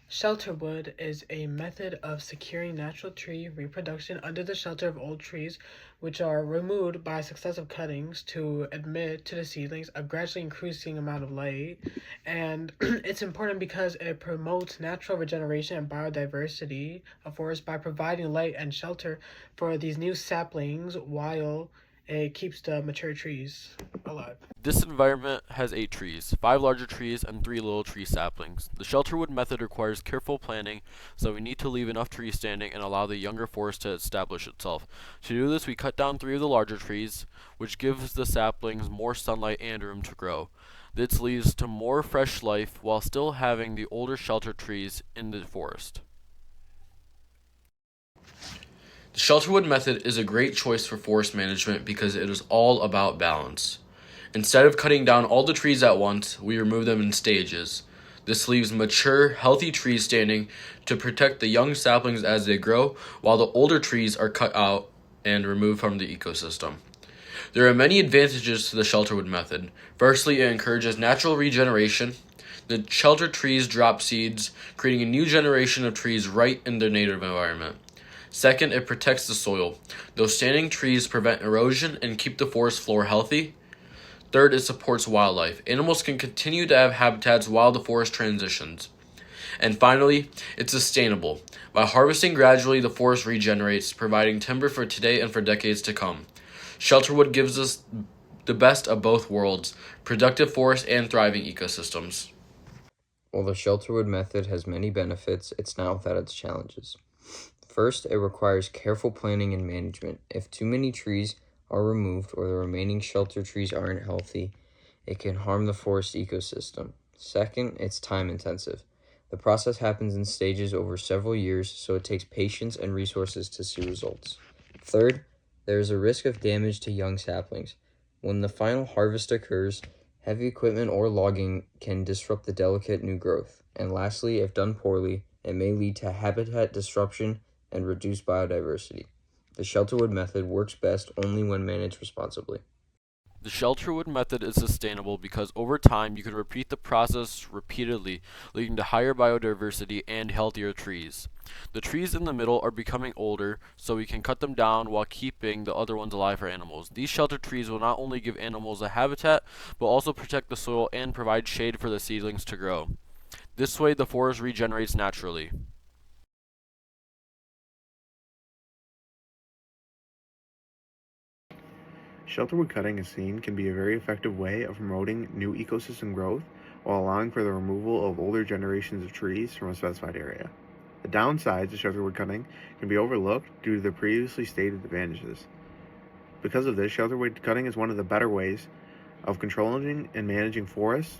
Shelterwood is a method of securing natural tree reproduction under the shelter of old trees, which are removed by successive cuttings to admit to the seedlings a gradually increasing amount of light. And it's important because it promotes natural regeneration and biodiversity of forests by providing light and shelter for these new saplings while it keeps the mature trees alive. This environment has 8 trees, 5 larger trees and 3 little tree saplings. The Shelterwood method requires careful planning, so we need to leave enough trees standing and allow the younger forest to establish itself. To do this, we cut down 3 of the larger trees, which gives the saplings more sunlight and room to grow. This leads to more fresh life while still having the older shelter trees in the forest. The Shelterwood method is a great choice for forest management because it is all about balance. Instead of cutting down all the trees at once, we remove them in stages. This leaves mature, healthy trees standing to protect the young saplings as they grow, while the older trees are cut out and removed from the ecosystem. There are many advantages to the Shelterwood method. Firstly, it encourages natural regeneration. The shelter trees drop seeds, creating a new generation of trees right in their native environment. Second, it protects the soil. Those standing trees prevent erosion and keep the forest floor healthy. Third, it supports wildlife. Animals can continue to have habitats while the forest transitions. And finally, it's sustainable. By harvesting gradually, the forest regenerates, providing timber for today and for decades to come. Shelterwood gives us the best of both worlds, productive forests and thriving ecosystems. While the Shelterwood method has many benefits, it's not without its challenges. First, it requires careful planning and management. If too many trees are removed or the remaining shelter trees aren't healthy, it can harm the forest ecosystem. Second, it's time intensive. The process happens in stages over several years, so it takes patience and resources to see results. Third, there is a risk of damage to young saplings. When the final harvest occurs, heavy equipment or logging can disrupt the delicate new growth. And lastly, if done poorly, it may lead to habitat disruption and reduce biodiversity. The Shelterwood method works best only when managed responsibly. The Shelterwood method is sustainable because over time you can repeat the process repeatedly, leading to higher biodiversity and healthier trees. The trees in the middle are becoming older, so we can cut them down while keeping the other ones alive for animals. These shelter trees will not only give animals a habitat, but also protect the soil and provide shade for the seedlings to grow. This way the forest regenerates naturally. Shelterwood cutting is seen can be a very effective way of promoting new ecosystem growth while allowing for the removal of older generations of trees from a specified area. The downsides of shelterwood cutting can be overlooked due to the previously stated advantages. Because of this, shelterwood cutting is one of the better ways of controlling and managing forests